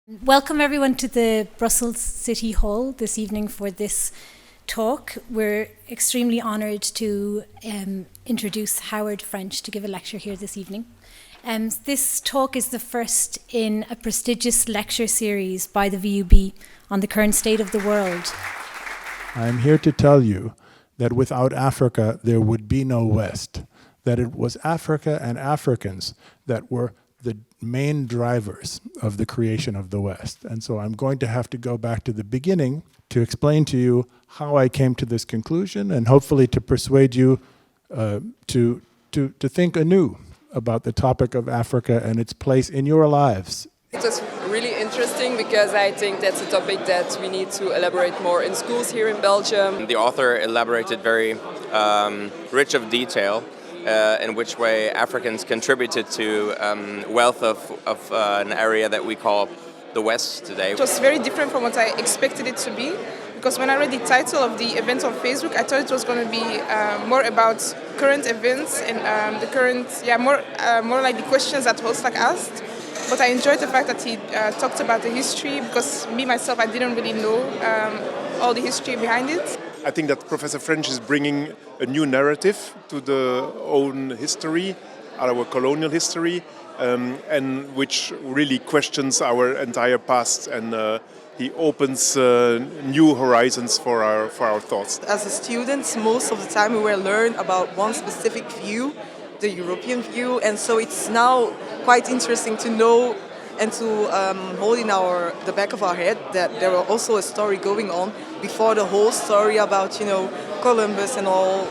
Welcome everyone to the Brussels City Hall this evening for this talk. We're extremely honoured to introduce Howard French to give a lecture here this evening. This talk is the first in a prestigious lecture series by the VUB on the current state of the world. I'm here to tell you that without Africa there would be no West, that it was Africa and Africans that were the main drivers of the creation of the West. And so I'm going to have to go back to the beginning to explain to you how I came to this conclusion and hopefully to persuade you to think anew about the topic of Africa and its place in your lives. It was really interesting because I think that's a topic that we need to elaborate more in schools here in Belgium. The author elaborated very rich of detail in which way Africans contributed to wealth of an area that we call the West today. It was very different from what I expected it to be, because when I read the title of the event on Facebook, I thought it was going to be more about current events and the current, more like the questions that Holslag asked. But I enjoyed the fact that he talked about the history, because me, myself, I didn't really know all the history behind it. I think that Professor French is bringing a new narrative to the own history, our colonial history, and which really questions our entire past, and he opens new horizons for our thoughts. As a student, most of the time we were learned about one specific view, the European view, and so it's now quite interesting to know and to hold in the back of our head that there was also a story going on before the whole story about, Columbus and all